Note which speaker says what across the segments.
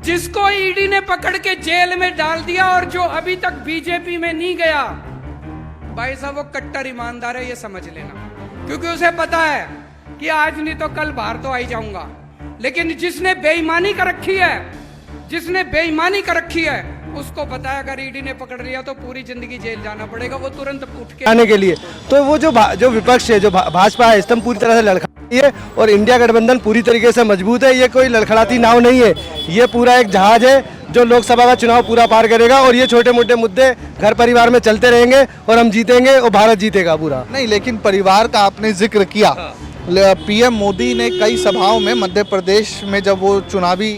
Speaker 1: जिसको ईडी ने पकड़ के जेल में डाल दिया और जो अभी तक बीजेपी में नहीं गया, भाई साहब वो कट्टर ईमानदार है, ये समझ लेना। क्योंकि उसे पता है कि आज नहीं तो कल बाहर तो आ ही जाऊंगा। लेकिन जिसने बेईमानी कर रखी है, जिसने बेईमानी कर रखी है, उसको पता है अगर ईडी ने पकड़ लिया तो पूरी जिंदगी जेल जाना पड़ेगा। वो तुरंत उठ के
Speaker 2: आने के लिए तो वो जो विपक्ष है, जो भाजपा है, स्तंभ पूरी तरह से लड़खड़ाती है और इंडिया गठबंधन पूरी तरीके से मजबूत है। ये कोई लड़खड़ाती नाव नहीं है, ये पूरा एक जहाज है जो लोकसभा का चुनाव पूरा पार करेगा। और ये छोटे मोटे मुद्दे घर परिवार में चलते रहेंगे और हम जीतेंगे और भारत जीतेगा पूरा।
Speaker 3: नहीं, लेकिन परिवार का आपने जिक्र किया। पीएम मोदी ने कई सभाओं में मध्य प्रदेश में जब वो चुनावी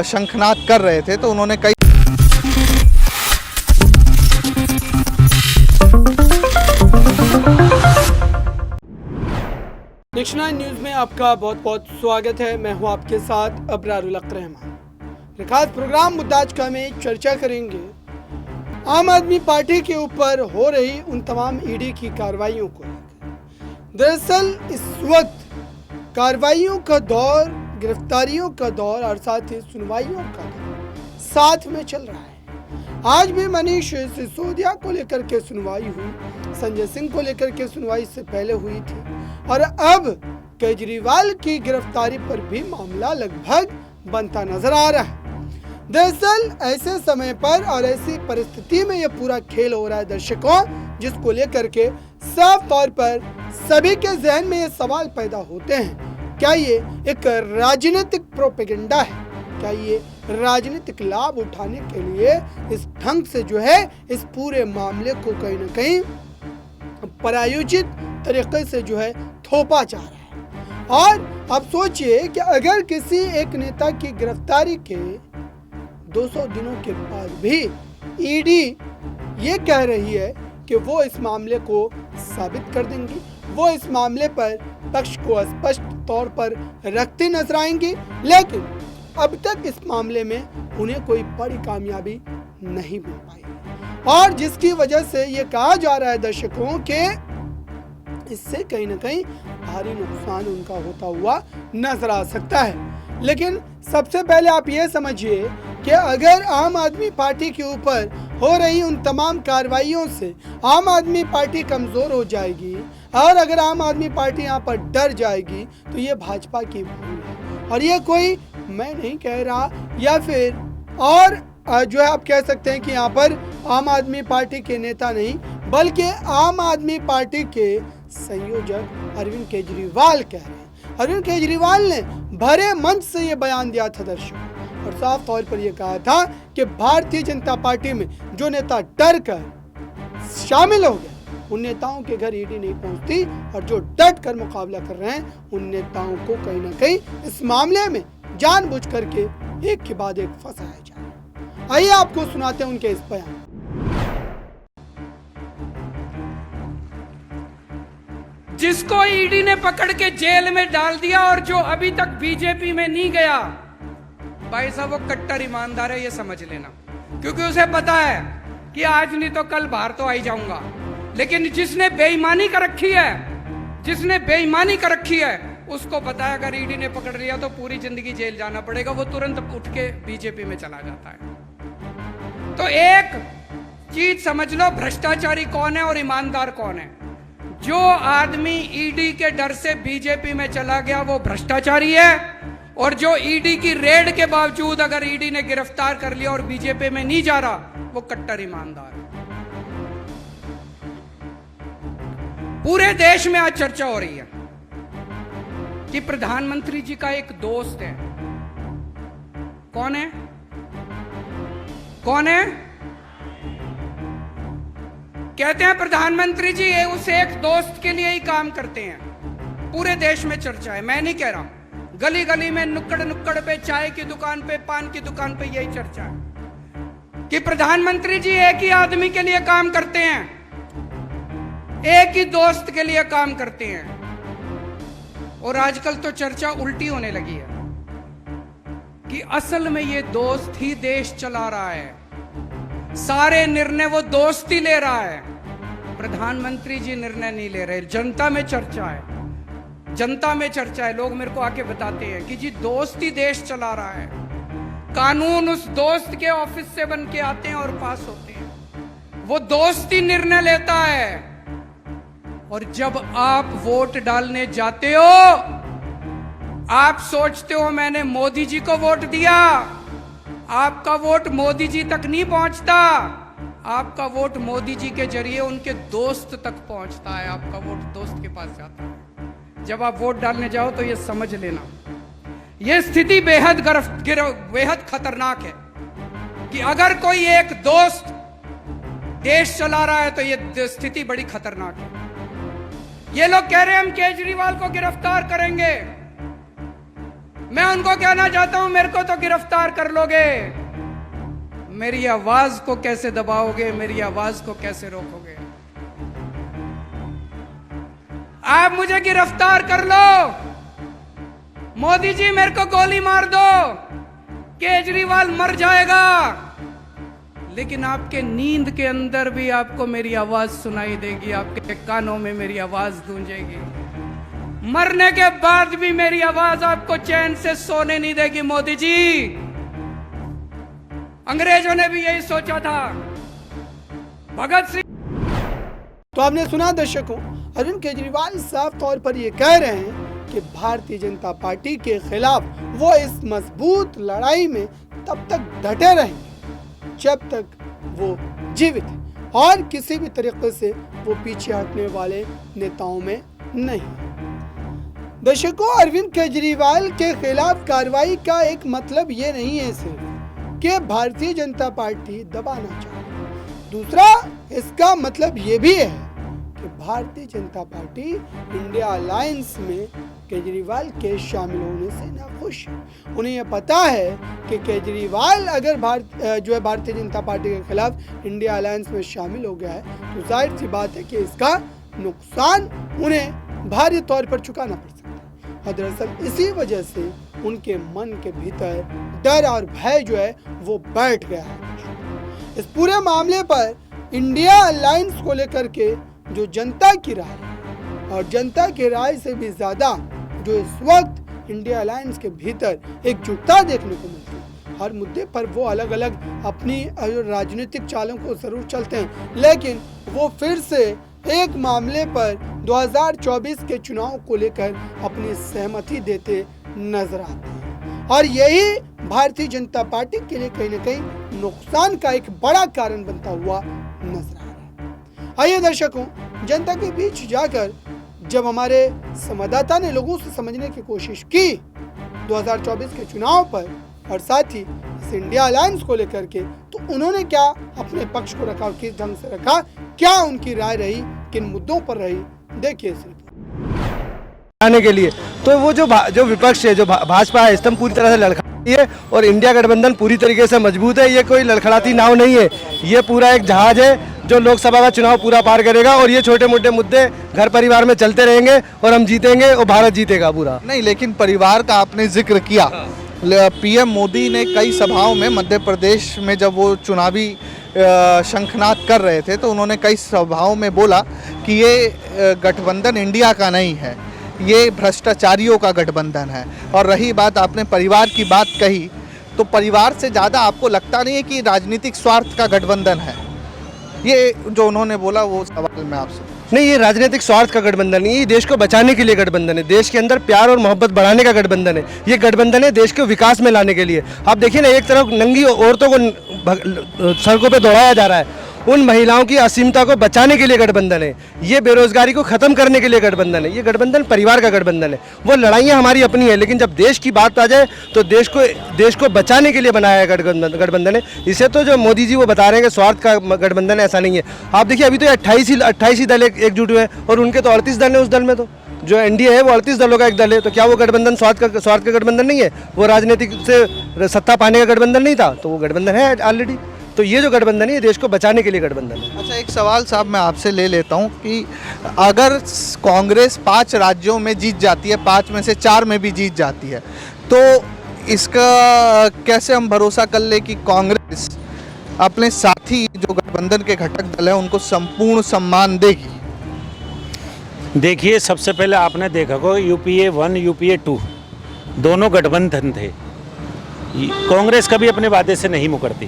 Speaker 3: शंखनाद कर रहे थे तो उन्होंने कई
Speaker 4: नेशन न्यूज़ में आपका बहुत बहुत स्वागत है। मैं हूं आपके साथ अबरारुल हक रहमान। खास प्रोग्राम मुद्दा आज का में चर्चा करेंगे आम आदमी पार्टी के ऊपर हो रही उन तमाम ईडी की कार्रवाइयों को। दरअसल इस वक्त कार्रवाइयों का दौर, गिरफ्तारियों का दौर और साथ ही सुनवाइयों का दौर साथ में चल रहा है। आज भी मनीष सिसोदिया को लेकर के सुनवाई हुई, संजय सिंह को लेकर के सुनवाई से पहले हुई थी और अब केजरीवाल की गिरफ्तारी पर भी मामला लगभग बनता नजर आ रहा है। दरअसल ऐसे समय पर और ऐसी परिस्थिति में यह पूरा खेल हो रहा है दर्शकों, जिसको लेकर के साफ तौर पर सभी के जहन में ये सवाल पैदा होते हैं, क्या ये एक राजनीतिक प्रोपेगेंडा है? क्या ये राजनीतिक लाभ उठाने के लिए इस ढंग से जो है इस पूरे मामले को कहीं ना कहीं प्रायोजित तरीके से जो है थोपा जा रहा है? और अब सोचिए कि अगर किसी एक नेता की गिरफ्तारी के 200 दिनों के बाद भी ईडी ये कह रही है कि वो इस मामले को साबित कर देंगी, वो इस मामले पर पक्ष को स्पष्ट तौर पर रखते नजर आएंगी, लेकिन अब तक इस मामले में उन्हें कोई बड़ी कामयाबी नहीं मिल पाई और जिसकी वजह से ये कहा जा रहा है दर्शकों के इससे कहीं ना कहीं भारी नुकसान उनका होता हुआ नजर आ सकता है। लेकिन सबसे पहले आप ये समझिए कि अगर आम आदमी पार्टी के ऊपर हो रही उन तमाम कार्रवाइयों से आम आदमी पार्टी कमजोर हो जाएगी और अगर आम आदमी पार्टी यहाँ पर डर जाएगी तो ये भाजपा की भूल है। और ये कोई मैं नहीं कह रहा या फिर और जो है आप कह सकते हैं कि यहाँ पर आम आदमी पार्टी के नेता नहीं बल्कि आम आदमी पार्टी के संयोजक अरविंद केजरीवाल कह रहे हैं। अरविंद केजरीवाल ने भरे मंच से ये बयान दिया था दर्शकों और साफ तौर पर यह कहा था कि भारतीय जनता पार्टी में जो नेता डर कर शामिल हो गए उन नेताओं के घर ईडी नहीं पहुंचती और जो डट कर मुकाबला कर रहे हैं उन नेताओं को कहीं ना कहीं इस मामले में जानबूझ करके एक के बाद एक फंसाया जा रहा है। आइए आपको सुनाते हैं उनके इस बयान।
Speaker 1: जिसको ईडी ने पकड़ के जेल में डाल दिया और जो अभी तक बीजेपी में नहीं गया, भाई साहब वो कट्टर ईमानदार है, ये समझ लेना। क्योंकि उसे पता है कि आज नहीं तो कल बाहर तो आ ही जाऊंगा। लेकिन जिसने बेईमानी कर रखी है, जिसने बेईमानी कर रखी है, उसको पता है अगर ईडी ने पकड़ लिया तो पूरी जिंदगी जेल जाना पड़ेगा। वो तुरंत उठ के बीजेपी में चला जाता है। तो एक चीज समझ लो, भ्रष्टाचारी कौन है और ईमानदार कौन है। जो आदमी ईडी के डर से बीजेपी में चला गया वो भ्रष्टाचारी है और जो ईडी की रेड के बावजूद अगर ईडी ने गिरफ्तार कर लिया और बीजेपी में नहीं जा रहा वो कट्टर ईमानदार है। पूरे देश में आज चर्चा हो रही है कि प्रधानमंत्री जी का एक दोस्त है। कौन है? कौन है? कहते हैं प्रधानमंत्री जी ये उस एक दोस्त के लिए ही काम करते हैं। पूरे देश में चर्चा है, मैं नहीं कह रहा, गली गली में नुक्कड़ नुक्कड़ पे, चाय की दुकान पे, पान की दुकान पे यही चर्चा है कि प्रधानमंत्री जी एक ही आदमी के लिए काम करते हैं, एक ही दोस्त के लिए काम करते हैं। और आजकल तो चर्चा उल्टी होने लगी है कि असल में ये दोस्त ही देश चला रहा है, सारे निर्णय वो दोस्त ही ले रहा है, प्रधानमंत्री जी निर्णय नहीं ले रहे। जनता में चर्चा है, जनता में चर्चा है। लोग मेरे को आके बताते हैं कि जी दोस्त ही देश चला रहा है। कानून उस दोस्त के ऑफिस से बन के आते हैं और पास होते हैं। वो दोस्त ही निर्णय लेता है। और जब आप वोट डालने जाते हो, आप सोचते हो मैंने मोदी जी को वोट दिया। आपका वोट मोदी जी तक नहीं पहुंचता। आपका वोट मोदी जी के जरिए उनके दोस्त तक पहुंचता है। आपका वोट दोस्त के पास जाता है। जब आप वोट डालने जाओ तो ये समझ लेना, ये स्थिति बेहद खतरनाक है कि अगर कोई एक दोस्त देश चला रहा है तो ये स्थिति बड़ी खतरनाक है। ये लोग कह रहे हैं हम केजरीवाल को गिरफ्तार करेंगे। मैं उनको कहना चाहता हूं, मेरे को तो गिरफ्तार कर लोगे, मेरी आवाज को कैसे दबाओगे, मेरी आवाज को कैसे रोकोगे? आप मुझे गिरफ्तार कर लो, मोदी जी मेरे को गोली मार दो, केजरीवाल मर जाएगा, लेकिन आपके नींद के अंदर भी आपको मेरी आवाज सुनाई देगी, आपके कानों में मेरी आवाज गूंजेगी। मरने के बाद भी मेरी आवाज आपको चैन से सोने नहीं देगी मोदी जी। अंग्रेजों ने भी यही सोचा था। भगत सिंह।
Speaker 4: तो आपने सुना दर्शकों, अरविंद केजरीवाल साफ तौर पर ये कह रहे हैं कि भारतीय जनता पार्टी के खिलाफ वो इस मजबूत लड़ाई में तब तक डटे रहेंगे जब तक वो जीवित है, और किसी भी तरीके से वो पीछे हटने वाले नेताओं में नहीं। दर्शकों, अरविंद केजरीवाल के खिलाफ कार्रवाई का एक मतलब ये नहीं है सिर्फ कि भारतीय जनता पार्टी दबाना चाहे। दूसरा, इसका मतलब ये भी है कि Bharatiya Janata party India alliance में केजरीवाल के शामिल होने से नाखुश है। उन्हें यह पता है कि केजरीवाल अगर भारतीय जनता पार्टी के खिलाफ इंडिया अलायंस में शामिल हो गया है तो जाहिर सी बात है कि इसका नुकसान उन्हें भारी तौर पर चुकाना पड़ सकता है। और दरअसल इसी वजह से उनके मन के भीतर डर और भय जो है वो बैठ गया है। इस पूरे मामले पर इंडिया अलायंस को लेकर के जो जनता की राय है, और जनता की राय से भी ज्यादा जो इस वक्त इंडिया अलायंस के भीतर एकजुटता देखने को मिलती है। हर मुद्दे पर वो अलग अलग अपनी राजनीतिक चालों को जरूर चलते हैं, लेकिन वो फिर से एक मामले पर 2024 के चुनाव को लेकर अपनी सहमति देते नजर आते हैं, और यही भारतीय जनता पार्टी के लिए कहीं न कहीं नुकसान का एक बड़ा कारण बनता हुआ नजर आ रहा है। आइए दर्शकों, जनता के बीच जाकर जब हमारे संवाददाता ने लोगों से समझने की कोशिश की 2024 के चुनाव पर और साथ ही इस इंडिया अलायंस को लेकर के, तो उन्होंने क्या अपने पक्ष को रखा और किस ढंग से रखा, क्या उनकी राय रही, किन मुद्दों पर रही, देखिए इस
Speaker 2: आने के लिए। तो वो जो विपक्ष है, जो भाजपा है, स्तंभ पूरी तरह से लड़खड़ाती है और इंडिया गठबंधन पूरी तरीके से मजबूत है। ये कोई लड़खड़ाती नाव नहीं है, ये पूरा एक जहाज है जो लोकसभा का चुनाव पूरा पार करेगा, और ये छोटे मोटे मुद्दे घर परिवार में चलते रहेंगे और हम जीतेंगे और भारत जीतेगा पूरा।
Speaker 3: नहीं, लेकिन परिवार का आपने जिक्र किया। पीएम मोदी ने कई सभाओं में मध्य प्रदेश में जब वो चुनावी शंखनाद कर रहे थे तो उन्होंने कई सभाओं में बोला कि ये गठबंधन इंडिया का नहीं है, ये भ्रष्टाचारियों का गठबंधन है। और रही बात, आपने परिवार की बात कही, तो परिवार से ज़्यादा आपको लगता नहीं है कि राजनीतिक स्वार्थ का गठबंधन है? ये जो उन्होंने बोला वो सवाल मैं आपसे।
Speaker 2: नहीं, ये राजनीतिक स्वार्थ का गठबंधन नहीं, ये देश को बचाने के लिए गठबंधन है, देश के अंदर प्यार और मोहब्बत बढ़ाने का गठबंधन है। ये गठबंधन है देश को विकास में लाने के लिए। आप देखिए ना, एक तरफ नंगी औरतों को सड़कों पे दौड़ाया जा रहा है, उन महिलाओं की असीमता को बचाने के लिए गठबंधन है। ये बेरोजगारी को खत्म करने के लिए गठबंधन है। ये गठबंधन परिवार का गठबंधन है। वो लड़ाइयाँ हमारी अपनी है, लेकिन जब देश की बात आ जाए तो देश को बचाने के लिए बनाया गठबंधन है। इसे तो जो मोदी जी वो बता रहे हैं कि स्वार्थ का गठबंधन है, ऐसा नहीं है। आप देखिए, अभी तो 28 ही दल एकजुट हुए हैं और उनके तो 38 दल है। उस दल में तो जो एनडीए है वो 38 दलों का एक दल है। तो क्या वो गठबंधन स्वार्थ का गठबंधन नहीं है? वो राजनीतिक से सत्ता पाने का गठबंधन नहीं था, तो वो गठबंधन है ऑलरेडी। तो ये जो गठबंधन है, ये देश को बचाने के लिए गठबंधन है।
Speaker 3: अच्छा, एक सवाल साहब मैं आपसे ले लेता हूँ कि अगर कांग्रेस 5 राज्यों में जीत जाती है, 5 में से 4 में भी जीत जाती है, तो इसका कैसे हम भरोसा कर ले कि कांग्रेस अपने साथी जो गठबंधन के घटक दल हैं उनको संपूर्ण सम्मान देगी?
Speaker 5: देखिए, सबसे पहले आपने देखा को यूपीए 1 यूपीए 2 दोनों गठबंधन थे। कांग्रेस कभी अपने वादे से नहीं मुकरती।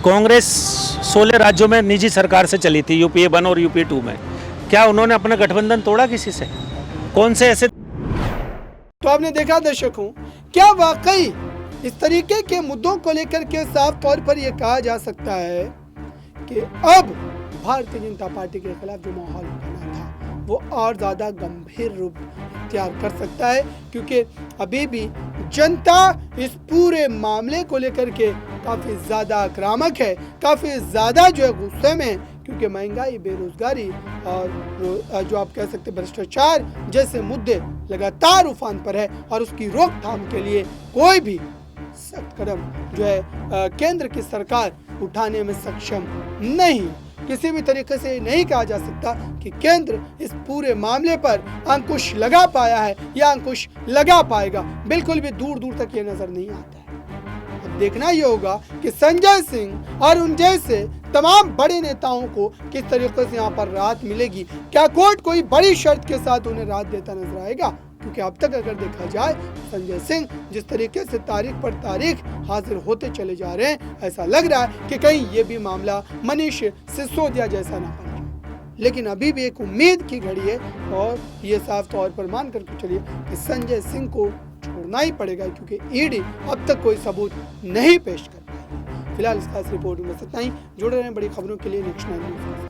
Speaker 5: कांग्रेस 16 राज्यों में निजी सरकार से चली थी, यूपीए 1 और यूपीए 2 में। क्या उन्होंने अपना गठबंधन तोड़ा किसी से? कौन से ऐसे?
Speaker 4: तो आपने देखा दर्शकों, क्या वाकई इस तरीके के मुद्दों को लेकर के साफ तौर पर यह कहा जा सकता है कि अब भारतीय जनता पार्टी के खिलाफ जो माहौल बना था वो और ज्यादा गंभीर रूप इख्तियार कर सकता है, क्योंकि अभी भी जनता इस पूरे मामले को लेकर के काफी ज्यादा आक्रामक है, काफी ज्यादा जो है गुस्से में है, क्योंकि महंगाई, बेरोजगारी और जो आप कह सकते हैं भ्रष्टाचार जैसे मुद्दे लगातार उफान पर है और उसकी रोकथाम के लिए कोई भी सख्त कदम जो है केंद्र की सरकार उठाने में सक्षम नहीं। किसी भी तरीके से नहीं कहा जा सकता कि केंद्र इस पूरे मामले पर अंकुश लगा पाया है या अंकुश लगा पाएगा। बिल्कुल भी दूर दूर तक ये नजर नहीं आता है। अब देखना ये होगा कि संजय सिंह और उन जैसे तमाम बड़े नेताओं को किस तरीके से यहाँ पर राहत मिलेगी। क्या कोर्ट कोई बड़ी शर्त के साथ उन्हें राहत देता नजर आएगा? क्योंकि अब तक अगर देखा जाए संजय सिंह जिस तरीके से तारीख पर तारीख हाजिर होते चले जा रहे हैं, ऐसा लग रहा है कि कहीं ये भी मामला मनीष सिसोदिया जैसा ना बन जाए। लेकिन अभी भी एक उम्मीद की घड़ी है और ये साफ तौर पर मान करके चलिए कि संजय सिंह को छोड़ना ही पड़ेगा, क्योंकि ईडी अब तक कोई सबूत नहीं पेश कर पाई। फिलहाल इस खास रिपोर्ट में इतना ही। जुड़े रहें बड़ी खबरों के लिए नेक्स्ट 9 न्यूज़।